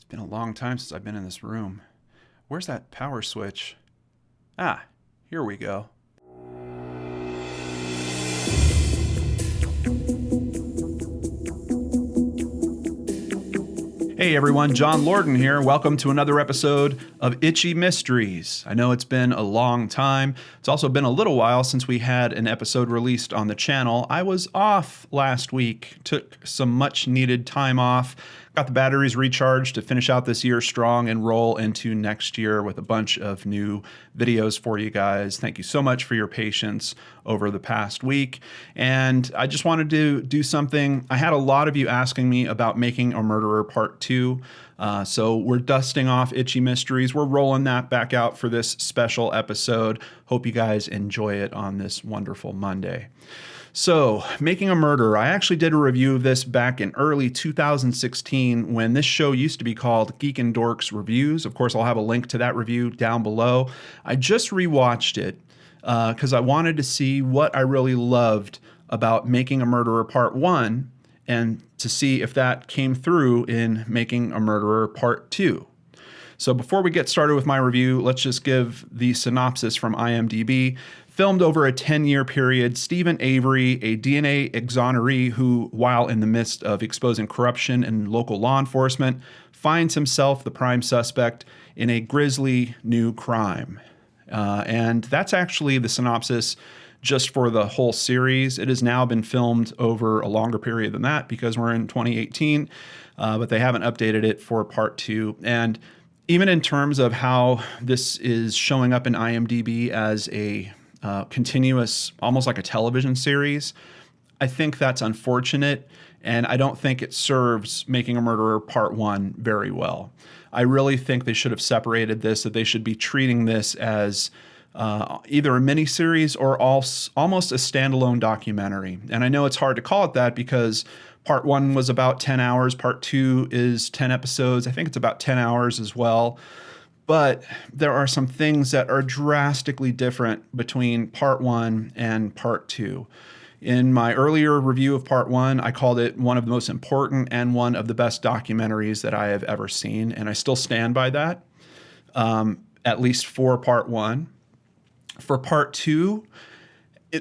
Been a long time since I've been in this room. Where's that power switch? Ah, here we go. Hey everyone, John Lorden here. Welcome to another episode of Itchy Mysteries. I know it's been a long time. It's also been a little while since we had an episode released on the channel. I was off last week, took some much needed time off, got the batteries recharged to finish out this year strong and roll into next year with a bunch of new videos for you guys. Thank you so much for your patience over the past week. And I just wanted to do something. I had a lot of you asking me about Making a Murderer Part 2. So we're dusting off Itchy Mysteries. We're rolling that back out for this special episode. Hope you guys enjoy it on this wonderful Monday. So, Making a Murderer. I actually did a review of this back in early 2016 when this show used to be called Geek and Dorks Reviews. Of course, I'll have a link to that review down below. I just rewatched it because I wanted to see what I really loved about Making a Murderer Part 1 and to see if that came through in Making a Murderer Part 2. So before we get started with my review, let's just give the synopsis from IMDb. Filmed over a 10-year period, Stephen Avery, a DNA exoneree who, while in the midst of exposing corruption in local law enforcement, finds himself the prime suspect in a grisly new crime. And that's actually the synopsis just for the whole series. It has now been filmed over a longer period than that because we're in 2018, but they haven't updated it for Part 2. And even in terms of how this is showing up in IMDb as a continuous, almost like a television series, I think that's unfortunate, and I don't think it serves Making a Murderer Part 1 very well. I really think they should have separated this, that they should be treating this as either a miniseries or almost a standalone documentary. And I know it's hard to call it that because Part 1 was about 10 hours, Part 2 is 10 episodes. I think it's about 10 hours as well. But there are some things that are drastically different between Part 1 and Part 2. In my earlier review of Part 1, I called it one of the most important and one of the best documentaries that I have ever seen, and I still stand by that, at least for Part 1. For Part 2,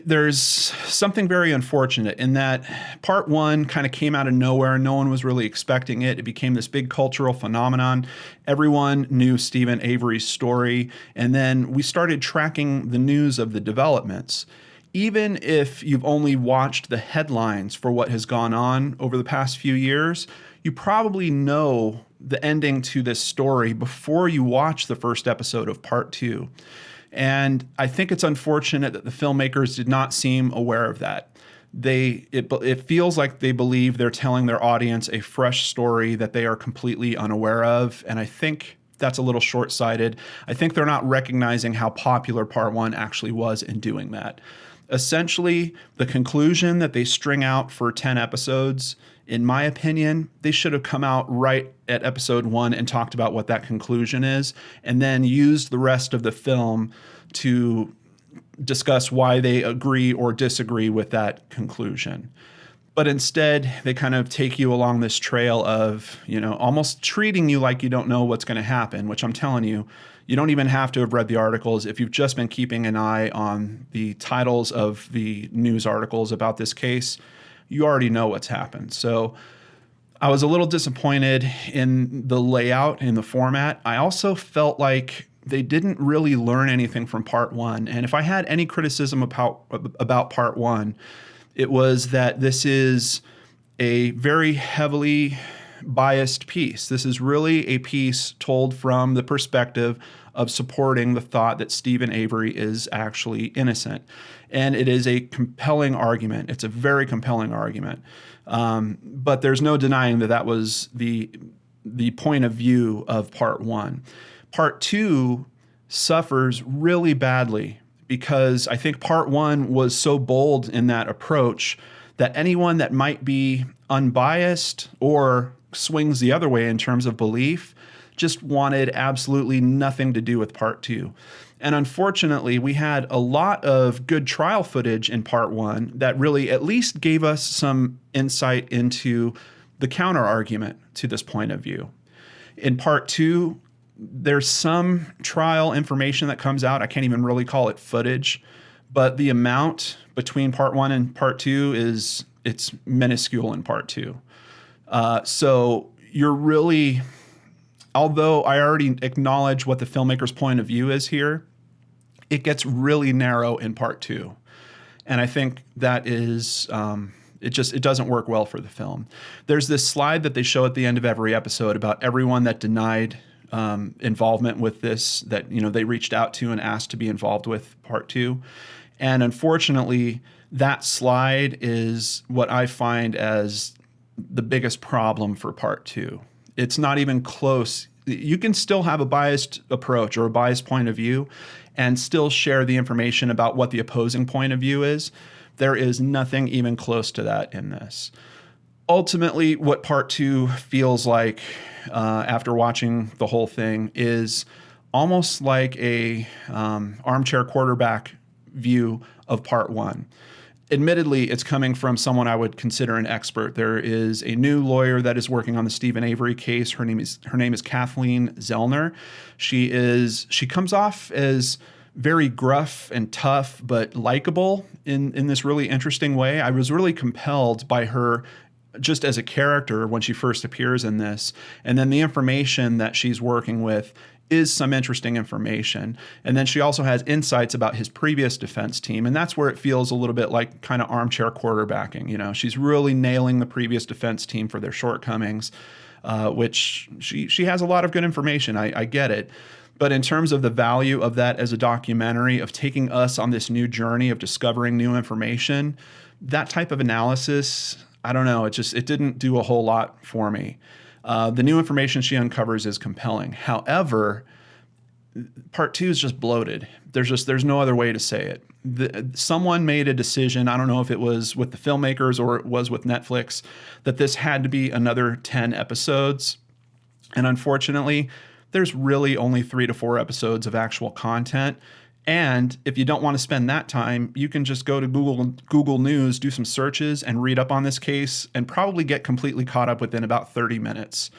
there's something very unfortunate in that Part 1 kind of came out of nowhere. No one was really expecting it. It became this big cultural phenomenon. Everyone knew Stephen Avery's story, and then we started tracking the news of the developments. Even if you've only watched the headlines for what has gone on over the past few years, you probably know the ending to this story before you watch the first episode of Part 2. And I think it's unfortunate that the filmmakers did not seem aware of that. It feels like they believe they're telling their audience a fresh story that they are completely unaware of. And I think that's a little short-sighted. I think they're not recognizing how popular Part 1 actually was in doing that. Essentially, the conclusion that they string out for 10 episodes, in my opinion, they should have come out right at episode 1 and talked about what that conclusion is, and then used the rest of the film to discuss why they agree or disagree with that conclusion. But instead, they kind of take you along this trail of, almost treating you like you don't know what's going to happen, which I'm telling you, you don't even have to have read the articles. If you've just been keeping an eye on the titles of the news articles about this case, you already know what's happened. So I was a little disappointed in the layout, in the format. I also felt like they didn't really learn anything from Part 1. And if I had any criticism about Part 1, it was that this is a very heavily biased piece. This is really a piece told from the perspective of supporting the thought that Stephen Avery is actually innocent. And it is a compelling argument. It's a very compelling argument. But there's no denying that that was the point of view of Part 1. Part 2 suffers really badly because I think Part 1 was so bold in that approach that anyone that might be unbiased or swings the other way in terms of belief just wanted absolutely nothing to do with Part 2. And unfortunately, we had a lot of good trial footage in Part 1 that really at least gave us some insight into the counter argument to this point of view. In part 2, there's some trial information that comes out. I can't even really call it footage, but the amount between part 1 and part 2 it's minuscule in part 2. So you're really, although I already acknowledge what the filmmaker's point of view is here, it gets really narrow in part 2. And I think that is, it doesn't work well for the film. There's this slide that they show at the end of every episode about everyone that denied involvement with this, that, they reached out to and asked to be involved with part 2. And unfortunately, that slide is what I find as the biggest problem for part 2. It's not even close. You can still have a biased approach or a biased point of view and still share the information about what the opposing point of view is. There is nothing even close to that in this. Ultimately, what part 2 feels like after watching the whole thing is almost like a armchair quarterback view of part 1. Admittedly, it's coming from someone I would consider an expert. There is a new lawyer that is working on the Stephen Avery case. Her name is Kathleen Zellner. She comes off as very gruff and tough, but likable in this really interesting way. I was really compelled by her just as a character when she first appears in this. And then the information that she's working with is some interesting information. And then she also has insights about his previous defense team. And that's where it feels a little bit like kind of armchair quarterbacking. She's really nailing the previous defense team for their shortcomings, which she has a lot of good information. I get it. But in terms of the value of that as a documentary, of taking us on this new journey of discovering new information, that type of analysis, I don't know, it didn't do a whole lot for me. The new information she uncovers is compelling. However, part 2 is just bloated. There's no other way to say it. Someone made a decision, I don't know if it was with the filmmakers or it was with Netflix, that this had to be another 10 episodes. And unfortunately, there's really only 3 to 4 episodes of actual content. And if you don't want to spend that time, you can just go to Google News, do some searches, and read up on this case, and probably get completely caught up within about 30 minutes.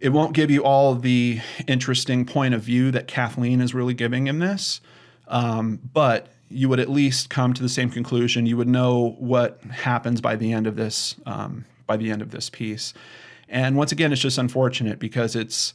It won't give you all the interesting point of view that Kathleen is really giving in this, but you would at least come to the same conclusion. You would know what happens by the end of this piece. And once again, it's just unfortunate because it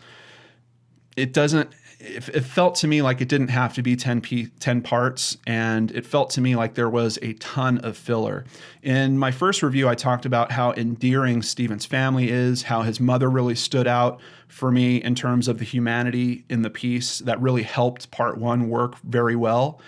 felt to me like it didn't have to be 10 parts, and it felt to me like there was a ton of filler. In my first review, I talked about how endearing Stephen's family is, how his mother really stood out for me in terms of the humanity in the piece that really helped part 1 work very well.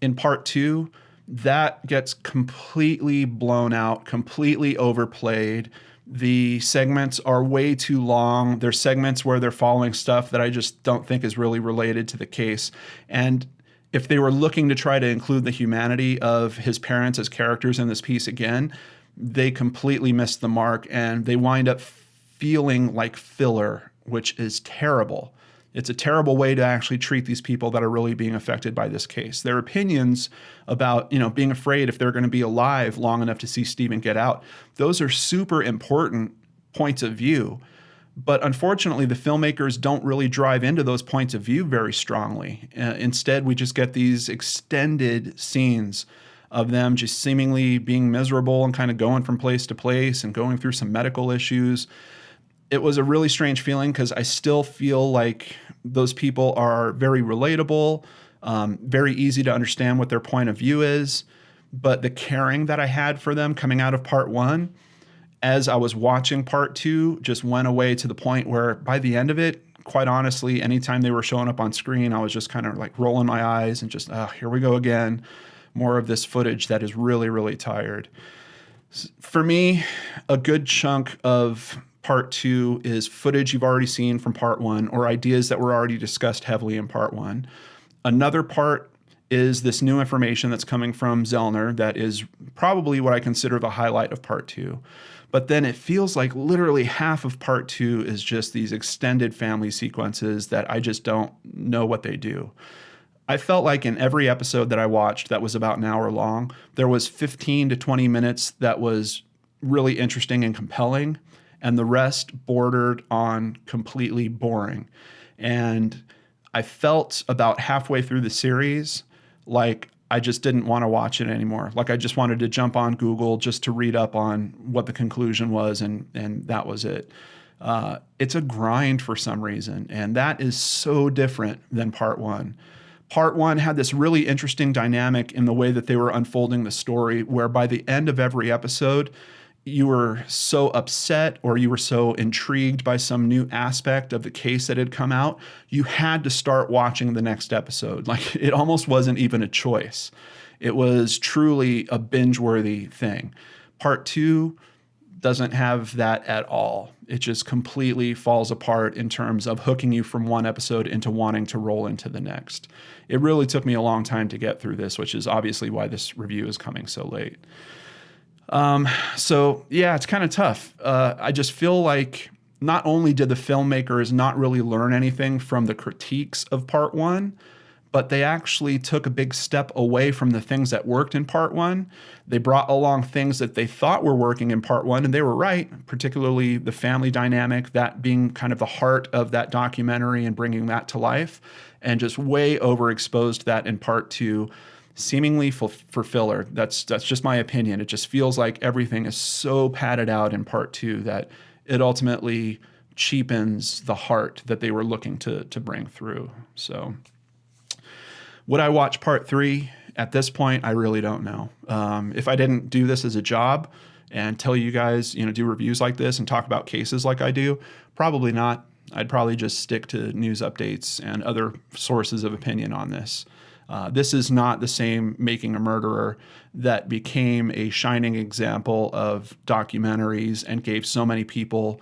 In part 2, that gets completely blown out, completely overplayed. The segments are way too long. There's segments where they're following stuff that I just don't think is really related to the case. And if they were looking to try to include the humanity of his parents as characters in this piece again, they completely missed the mark, and they wind up feeling like filler, which is terrible. It's a terrible way to actually treat these people that are really being affected by this case. Their opinions about, being afraid if they're going to be alive long enough to see Stephen get out, those are super important points of view. But unfortunately, the filmmakers don't really drive into those points of view very strongly. Instead, we just get these extended scenes of them just seemingly being miserable and kind of going from place to place and going through some medical issues. It was a really strange feeling because I still feel like those people are very relatable, very easy to understand what their point of view is. But the caring that I had for them coming out of part 1, as I was watching part 2, just went away to the point where by the end of it, quite honestly, anytime they were showing up on screen, I was just kind of like rolling my eyes and just, here we go again. More of this footage that is really, really tired. For me, a good chunk of part 2 is footage you've already seen from part 1 or ideas that were already discussed heavily in part 1. Another part is this new information that's coming from Zellner that is probably what I consider the highlight of part 2. But then it feels like literally half of part 2 is just these extended family sequences that I just don't know what they do. I felt like in every episode that I watched that was about an hour long, there was 15 to 20 minutes that was really interesting and compelling. and the rest bordered on completely boring. And I felt about halfway through the series like I just didn't want to watch it anymore. Like I just wanted to jump on Google just to read up on what the conclusion was, and that was it. It's a grind for some reason, and that is so different than part one. Part one had this really interesting dynamic in the way that they were unfolding the story, where by the end of every episode, you were so upset or you were so intrigued by some new aspect of the case that had come out, you had to start watching the next episode. Like it almost wasn't even a choice. It was truly a binge-worthy thing. Part two doesn't have that at all. It just completely falls apart in terms of hooking you from one episode into wanting to roll into the next. It really took me a long time to get through this, which is obviously why this review is coming so late. So yeah, it's kind of tough. I just feel like not only did the filmmakers not really learn anything from the critiques of part one, but they actually took a big step away from the things that worked in part one. They brought along things that they thought were working in part one, and they were right, particularly the family dynamic, that being kind of the heart of that documentary and bringing that to life, and just way overexposed that in part two, seemingly for filler. That's just my opinion. It just feels like everything is so padded out in part two that it ultimately cheapens the heart that they were looking to bring through. So would I watch part three? At this point, I really don't know. If I didn't do this as a job and tell you guys, do reviews like this and talk about cases like I do, probably not. I'd probably just stick to news updates and other sources of opinion on this. This is not the same Making a Murderer that became a shining example of documentaries and gave so many people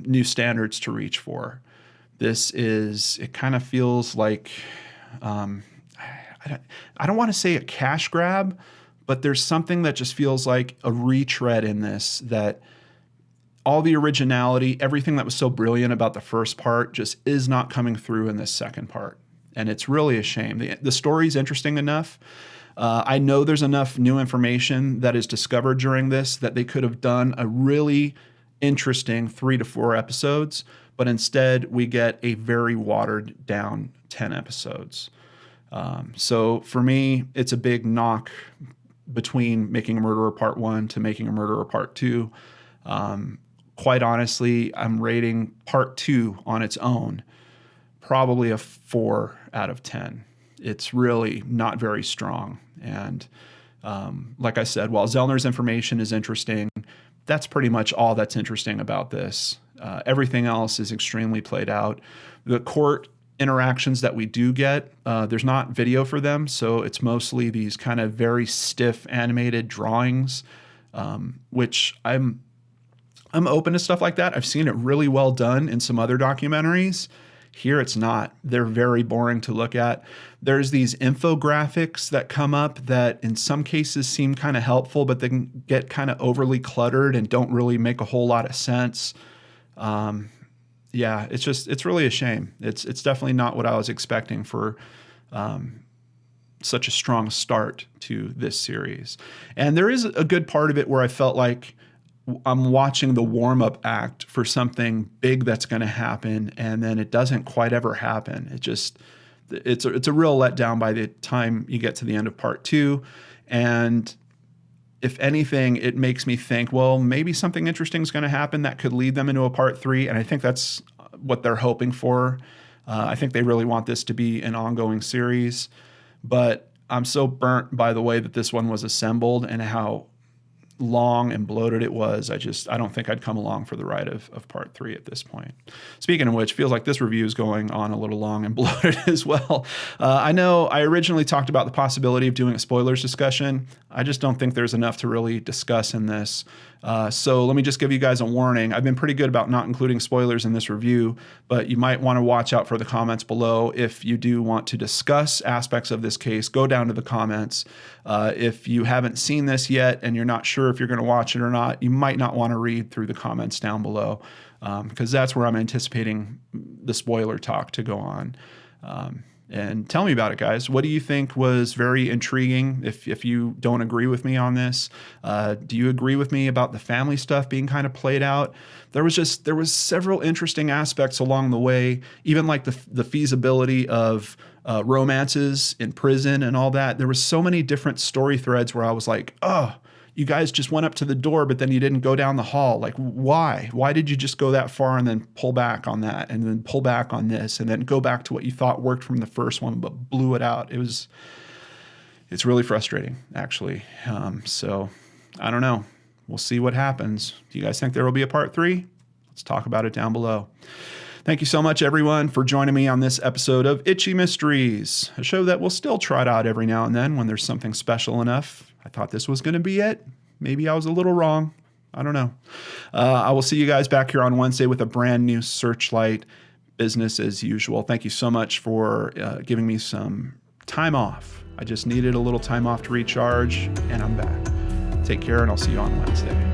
new standards to reach for. It kind of feels like, I don't want to say a cash grab, but there's something that just feels like a retread in this, that all the originality, everything that was so brilliant about the first part just is not coming through in this second part. And it's really a shame. The story's interesting enough. I know there's enough new information that is discovered during this that they could have done a really interesting 3 to 4 episodes, but instead we get a very watered down 10 episodes. So for me, it's a big knock between Making a Murderer Part 1 to Making a Murderer Part 2. Quite honestly, I'm rating Part 2 on its own probably a 4 out of 10. It's really not very strong. And like I said, while Zellner's information is interesting, that's pretty much all that's interesting about this. Everything else is extremely played out. The court interactions that we do get, there's not video for them, so it's mostly these kind of very stiff animated drawings, which I'm open to stuff like that. I've seen it really well done in some other documentaries. Here it's not. They're very boring to look at. There's these infographics that come up that in some cases seem kind of helpful, but they can get kind of overly cluttered and don't really make a whole lot of sense. Yeah, it's really a shame. It's definitely not what I was expecting for such a strong start to this series. And there is a good part of it where I felt like I'm watching the warm-up act for something big that's going to happen, and then it doesn't quite ever happen. It's a real letdown by the time you get to the end of part 2. And if anything, it makes me think, well, maybe something interesting is going to happen that could lead them into a part 3. And I think that's what they're hoping for. I think they really want this to be an ongoing series. But I'm so burnt by the way that this one was assembled and how long and bloated it was. I don't think I'd come along for the ride of part 3 at this point. Speaking of which, feels like this review is going on a little long and bloated as well. I know I originally talked about the possibility of doing a spoilers discussion. I just don't think there's enough to really discuss in this. So let me just give you guys a warning. I've been pretty good about not including spoilers in this review, but you might want to watch out for the comments below. If you do want to discuss aspects of this case, go down to the comments. If you haven't seen this yet and you're not sure if you're going to watch it or not, you might not want to read through the comments down below, because that's where I'm anticipating the spoiler talk to go on. And tell me about it, guys. What do you think was very intriguing? If you don't agree with me on this, do you agree with me about the family stuff being kind of played out? There was several interesting aspects along the way, even like the feasibility of romances in prison and all that. There was so many different story threads where I was like, oh, you guys just went up to the door, but then you didn't go down the hall. Like, why? Why did you just go that far and then pull back on that and then pull back on this and then go back to what you thought worked from the first one, but blew it out? It's really frustrating, actually. So I don't know. We'll see what happens. Do you guys think there will be a part 3? Let's talk about it down below. Thank you so much, everyone, for joining me on this episode of Itchy Mysteries, a show that will still trot out every now and then when there's something special enough. I thought this was going to be it. Maybe I was a little wrong. I don't know. I will see you guys back here on Wednesday with a brand new Searchlight, business as usual. Thank you so much for giving me some time off. I just needed a little time off to recharge, and I'm back. Take care, and I'll see you on Wednesday.